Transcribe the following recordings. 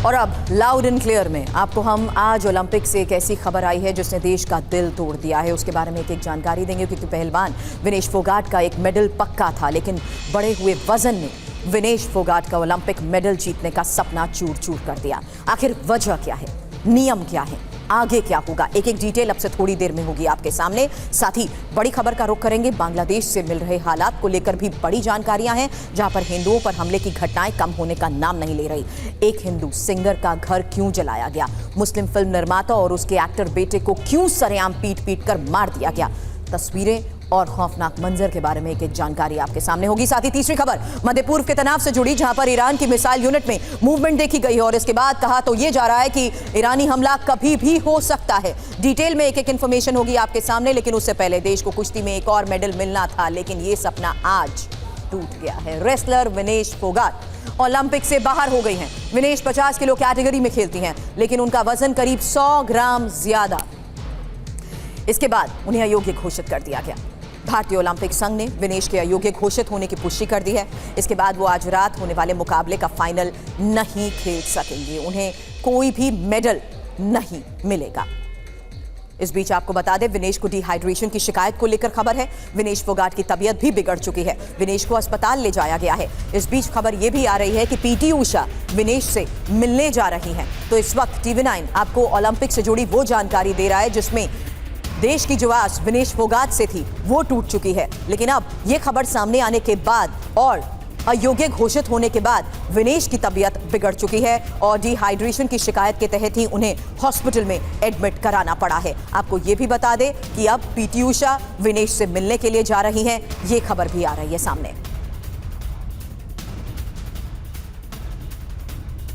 और अब loud and clear में आपको हम आज ओलंपिक से एक ऐसी खबर आई है जिसने देश का दिल तोड़ दिया है। उसके बारे में एक जानकारी देंगे क्योंकि पहलवान विनेश फोगाट का एक मेडल पक्का था, लेकिन बढ़े हुए वजन ने विनेश फोगाट का ओलंपिक मेडल जीतने का सपना चूर चूर कर दिया। आखिर वजह क्या है, नियम क्या है, आगे क्या होगा, एक एक डिटेल अब से थोड़ी देर में होगी आपके सामने। साथ ही बड़ी खबर का रुख करेंगे, बांग्लादेश से मिल रहे हालात को लेकर भी बड़ी जानकारियां हैं, जहां पर हिंदुओं पर हमले की घटनाएं कम होने का नाम नहीं ले रही। एक हिंदू सिंगर का घर क्यों जलाया गया, मुस्लिम फिल्म निर्माता और उसके एक्टर बेटे को क्यों सरेआम पीट पीट कर मार दिया गया, तस्वीरें और खौफनाक मंजर के बारे में एक जानकारी आपके सामने होगी। साथ ही तीसरी खबर मध्य पूर्व के तनाव से जुड़ी, जहां पर ईरान की मिसाइल यूनिट में मूवमेंट देखी गई है और इसके बाद कहा तो यह जा रहा है कि ईरानी हमला कभी भी हो सकता है। डिटेल में एक एक इंफॉर्मेशन होगी आपके सामने, लेकिन उससे पहले देश को कुश्ती में एक और मेडल मिलना था, लेकिन यह सपना आज टूट गया है। रेसलर विनेश फोगाट ओलंपिक से बाहर हो गई हैं। विनेश 50 किलो कैटेगरी में खेलती हैं, लेकिन उनका वजन करीब 100 ग्राम ज्यादा। इसके बाद उन्हें अयोग्य घोषित कर दिया गया। भारतीय ओलंपिक संघ ने विनेश के अयोग्य घोषित होने की पुष्टि कर दी है। इसके बाद वो आज रात होने वाले मुकाबले का फाइनल नहीं खेल सकेंगे, उन्हें कोई भी मेडल नहीं मिलेगा। इस बीच आपको बता दें, विनेश को डिहाइड्रेशन की शिकायत को लेकर खबर है। विनेश फोगाट की तबीयत भी बिगड़ चुकी है, विनेश को अस्पताल ले जाया गया है। इस बीच खबर यह भी आ रही है कि पीटी उषा विनेश से मिलने जा रही हैं। तो इस वक्त TV9 आपको ओलंपिक से जुड़ी वो जानकारी दे रहा है जिसमें देश की जो आस विनेश फोगाट से थी वो टूट चुकी है। लेकिन अब यह खबर सामने आने के बाद और अयोग्य घोषित होने के बाद विनेश की तबीयत बिगड़ चुकी है और डिहाइड्रेशन की शिकायत के तहत ही उन्हें हॉस्पिटल में एडमिट कराना पड़ा है। आपको यह भी बता दें कि अब पीटी उषा विनेश से मिलने के लिए जा रही हैं, ये खबर भी आ रही है सामने।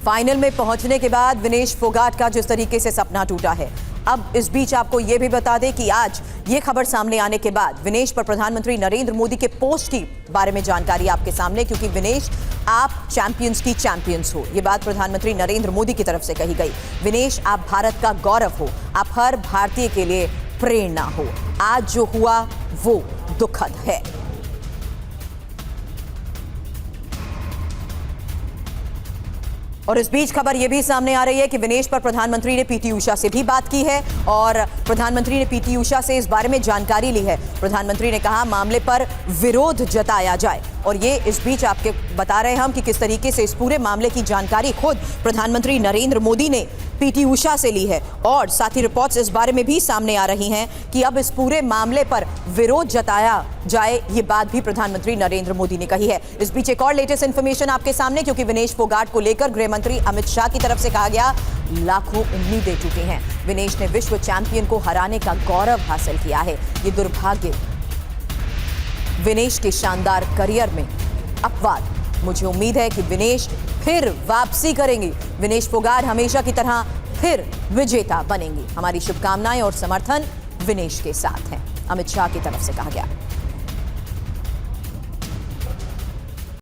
फाइनल में पहुंचने के बाद विनेश फोगाट का जिस तरीके से सपना टूटा है, अब इस बीच आपको यह भी बता दें कि आज ये खबर सामने आने के बाद विनेश पर प्रधानमंत्री नरेंद्र मोदी के पोस्ट की बारे में जानकारी आपके सामने, क्योंकि विनेश आप चैंपियंस की चैंपियंस हो, ये बात प्रधानमंत्री नरेंद्र मोदी की तरफ से कही गई। विनेश आप भारत का गौरव हो, आप हर भारतीय के लिए प्रेरणा हो। आज जो हुआ वो दुखद है। और इस बीच खबर यह भी सामने आ रही है कि विनेश पर प्रधानमंत्री ने पीटी उषा से भी बात की है और प्रधानमंत्री ने पीटी उषा से इस बारे में जानकारी ली है। प्रधानमंत्री ने कहा मामले पर विरोध जताया जाए, और ये इस बीच आपके बता रहे हैं हम कि किस तरीके से इस पूरे मामले की जानकारी खुद प्रधानमंत्री नरेंद्र मोदी ने पीटी उषा से ली है। और साथ ही रिपोर्ट्स इस बारे में भी सामने आ रही हैं कि अब इस पूरे मामले पर विरोध जताया जाए, ये बात भी प्रधानमंत्री नरेंद्र मोदी ने कही है। इस बीच एक और लेटेस्ट इंफॉर्मेशन आपके सामने, क्योंकि विनेश फोगाट को लेकर गृह मंत्री अमित शाह की तरफ से कहा गया लाखों उम्मीदें टूटी हैं। विनेश ने विश्व चैंपियन को हराने का गौरव हासिल किया है, ये दुर्भाग्य विनेश के शानदार करियर में अपवाद। मुझे उम्मीद है कि विनेश फिर वापसी करेंगी, विनेश फोगाट हमेशा की तरह फिर विजेता बनेंगी। हमारी शुभकामनाएं और समर्थन विनेश के साथ हैं, अमित शाह की तरफ से कहा गया।